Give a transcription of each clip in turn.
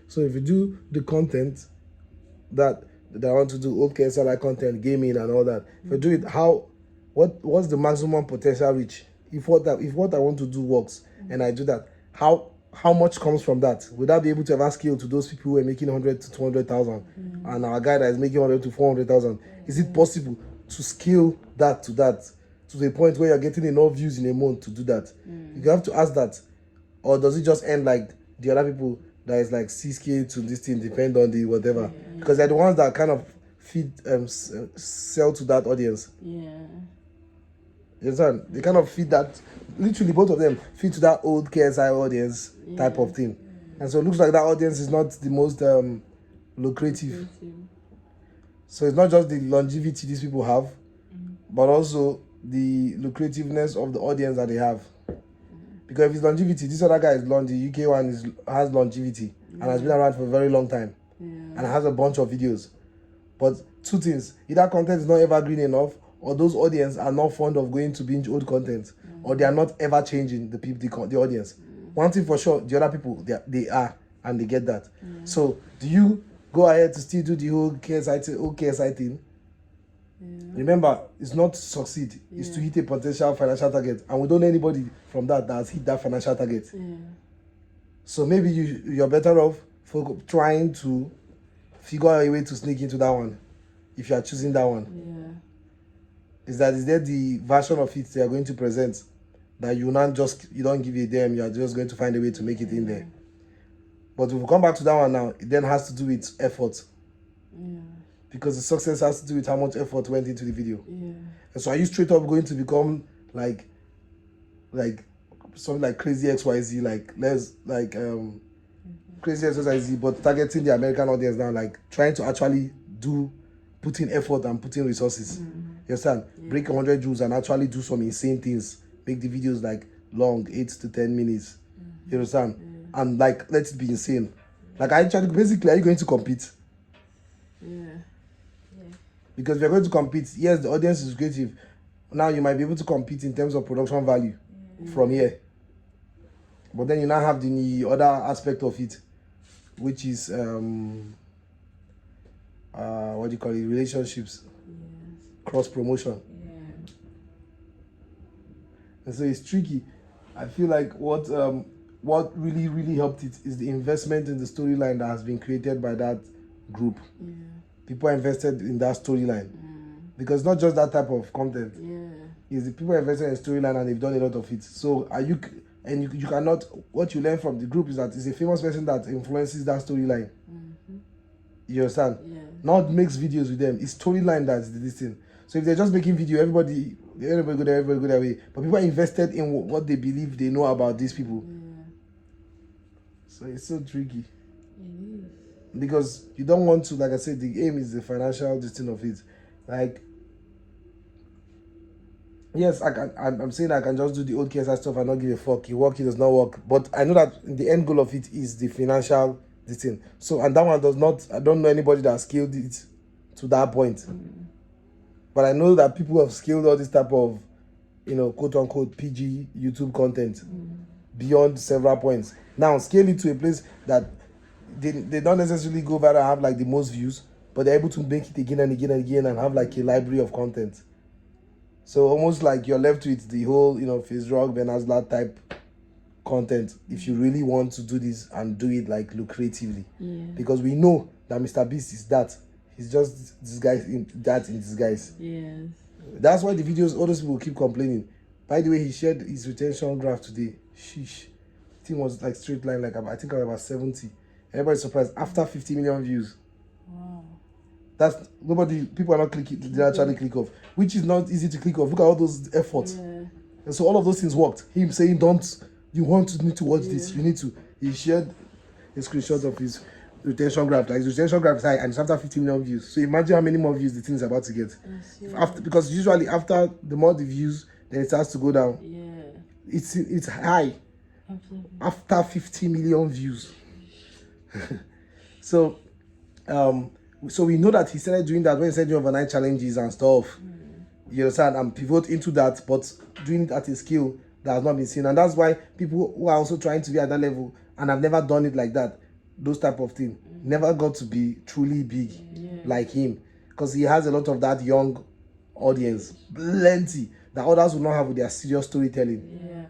So if you do the content that I want to do, old KSI like content, gaming and all that, if you do it, what's the maximum potential reach? If what I want to do works and I do that, how much comes from that? Would I be able to ever scale to those people who are making 100 to 200,000 and our guy that is making 100 to 400,000? Is it possible to scale that to the point where you're getting enough views in a month to do that? You have to ask that. Or does it just end like the other people that is like 6K to this thing, depend on the whatever? Because they're the ones that kind of feed sell to that audience. You understand? They kind of feed that, literally both of them feed to that old KSI audience type of thing. And so it looks like that audience is not the most lucrative. So it's not just the longevity these people have, but also the lucrativeness of the audience that they have. Because if it's longevity, this other guy is long, the UK one has longevity and has been around for a very long time and has a bunch of videos. But two things, either content is not evergreen enough, or those audience are not fond of going to binge old content, or they are not ever changing the audience. One thing for sure, the other people, they are, and they get that. So do you go ahead to still do the whole KSI thing? Remember, it's not to succeed, it's to hit a potential financial target, and we don't know anybody from that has hit that financial target. So maybe you're better off for trying to figure out a way to sneak into that one, if you are choosing that one. Is there the version of it they are going to present that you don't give a damn, you are just going to find a way to make it in there? But if we come back to that one now, it then has to do with effort. Because the success has to do with how much effort went into the video. And so are you straight up going to become like something like Crazy XYZ, Crazy XYZ, but targeting the American audience now, like trying to actually put in effort and put in resources. You understand? Break 100 rules and actually do some insane things. Make the videos like long, 8 to 10 minutes. You understand? And like, let it be insane. Like, basically, are you going to compete? Because if you're going to compete, yes, the audience is creative. Now you might be able to compete in terms of production value from here. But then you now have the other aspect of it, which is what do you call it? Relationships, cross promotion. And so it's tricky. I feel like what really helped it is the investment in the storyline that has been created by that group. People are invested in that storyline, because not just that type of content. Is the people invested in storyline and they've done a lot of it. So you cannot, what you learn from the group is that it's a famous person that influences that storyline. You understand? Not makes videos with them. It's storyline that's this thing. So if they're just making video, everybody go there, everybody go that way. But people are invested in what they believe they know about these people. So it's so tricky. Because you don't want to, like I said, the aim is the financial destiny of it. Like, yes, I'm saying I can just do the old KSI stuff and not give a fuck. It work, it does not work. But I know that the end goal of it is the financial destiny. So, and that one does not, I don't know anybody that scaled it to that point. But I know that people have scaled all this type of, quote unquote PG YouTube content beyond several points. Now, scale it to a place that they don't necessarily go viral and have like the most views, but they're able to make it again and again and again and have like a library of content. So almost like you're left with the whole, FaZe Rock, Ben Aslat type content if you really want to do this and do it like lucratively. Because we know that Mr. Beast is that. He's just disguised in disguise. That's why the videos, all those people keep complaining. By the way, he shared his retention graph today. Sheesh. The thing was like straight line, like I think I was about 70. Everybody's surprised after 50 million views. That's people are not clicking, they actually click off, which is not easy to click off. Look at all those efforts. And so all of those things worked. Him saying, need to watch this, you need to. He shared a screenshot of his retention graph. Like his retention graph is high and it's after 50 million views. So imagine how many more views the thing is about to get. Because usually after the more the views, then it starts to go down. It's high. After 50 million views. So we know that he started doing that when he started doing overnight challenges and stuff. You understand? And pivot into that, but doing it at a scale that has not been seen. And that's why people who are also trying to be at that level and have never done it like that, those type of thing. Never got to be truly big like him, because he has a lot of that young audience, plenty, that others will not have with their serious storytelling.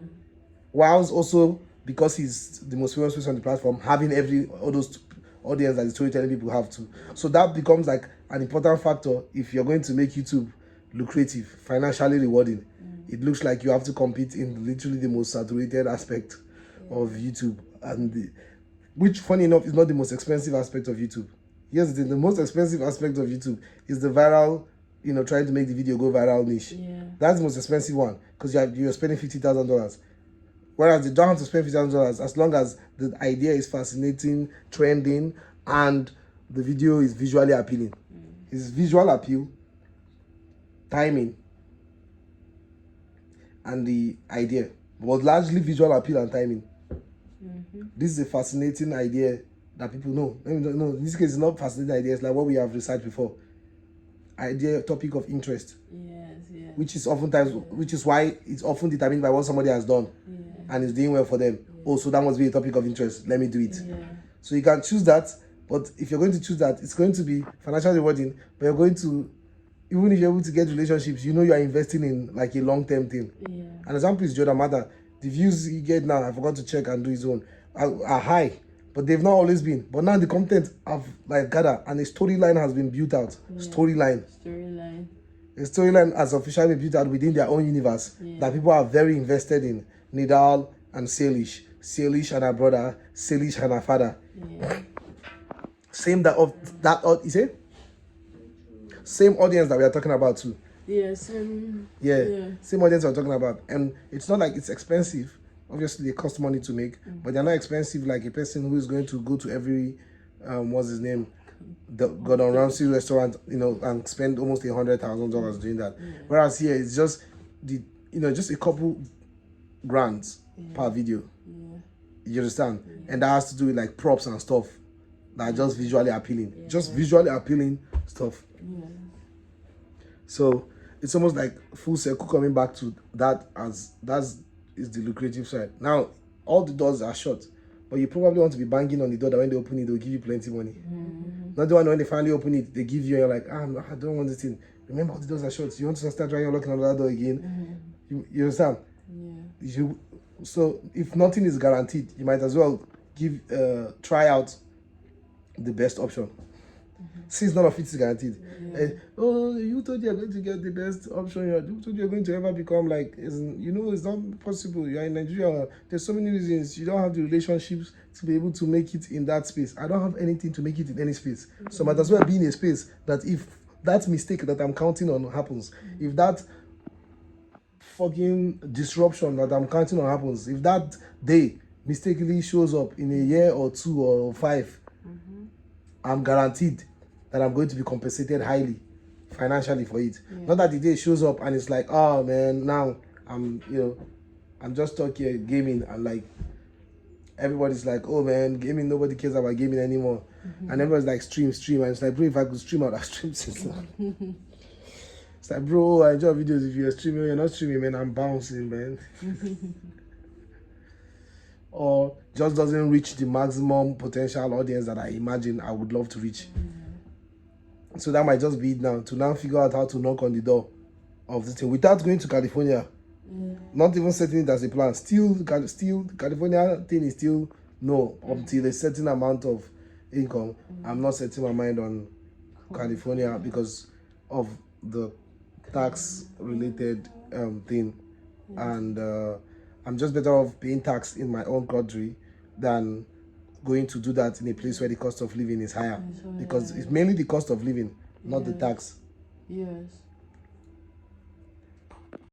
Whilst also, because he's the most famous person on the platform, having all those audience that the storytelling people have too. So that becomes like an important factor if you're going to make YouTube lucrative, financially rewarding. It looks like you have to compete in literally the most saturated aspect of YouTube, and which, funny enough, is not the most expensive aspect of YouTube. Yes, the most expensive aspect of YouTube is the viral, trying to make the video go viral niche. That's the most expensive one, because you're spending $50,000. Whereas they don't have to spend $50,000 as long as the idea is fascinating, trending, and the video is visually appealing. It's visual appeal, timing, and the idea. But largely visual appeal and timing. This is a fascinating idea that people know. No, in this case, it's not fascinating ideas like what we have researched before. Idea, topic of interest. Which is why it's often determined by what somebody has done and is doing well for them. Oh, so that must be a topic of interest. Let me do it. So you can choose that, but if you're going to choose that, it's going to be financially rewarding, but you're going to, even if you're able to get relationships, you are investing in like a long-term thing. An example is Jordan Mata. The views he get now, I forgot to check and do his own, are high, but they've not always been. But now the content have like gathered, and a storyline has been built out. Storyline has officially been built out within their own universe that people are very invested in. Nidal and Salish and her brother, Salish and her father. Same same audience that we are talking about too. Same audience we're talking about. And it's not like it's expensive. Obviously, they cost money to make, but they're not expensive like a person who is going to go to every, what's his name, the Gordon Ramsay restaurant, and spend almost $100,000 doing that. Whereas here, it's just just a couple grands per video. You understand? And that has to do with like props and stuff that are just visually appealing. Just visually appealing stuff. So it's almost like full circle coming back to that, as is the lucrative side. Now, all the doors are shut, but you probably want to be banging on the door that when they open it, they'll give you plenty money. Not the one when they finally open it, they give you, and you're like, I don't want this thing. Remember, all the doors are shut. You want to start trying locking another door again. You understand? So if nothing is guaranteed, you might as well try out the best option. Since none of it is guaranteed. You thought you're going to get the best option. You thought you're going to ever become like, it's not possible. You're in Nigeria. There's so many reasons. You don't have the relationships to be able to make it in that space. I don't have anything to make it in any space. So might as well be in a space that if that mistake that I'm counting on happens, if that fucking disruption that I'm counting on happens, if that day mistakenly shows up in a year or 2 or 5, I'm guaranteed that I'm going to be compensated highly financially for it. Not that the day shows up and it's like, oh man, now I'm just stuck here gaming, and like everybody's like, oh man, gaming, nobody cares about gaming anymore. And everyone's like, stream, and it's like, bro, if I could stream, I would have streamed since now. It's like, bro, I enjoy videos. If you're streaming, you're not streaming, man, I'm bouncing, man. Or just doesn't reach the maximum potential audience that I imagine I would love to reach. So that might just be it now, to now figure out how to knock on the door of this thing without going to California. Not even setting it as a plan. Still, the California thing is still no, until a certain amount of income. I'm not setting my mind on California because of the tax related thing. And I'm just better off paying tax in my own country than going to do that in a place where the cost of living is higher, because it's mainly the cost of living, not the tax.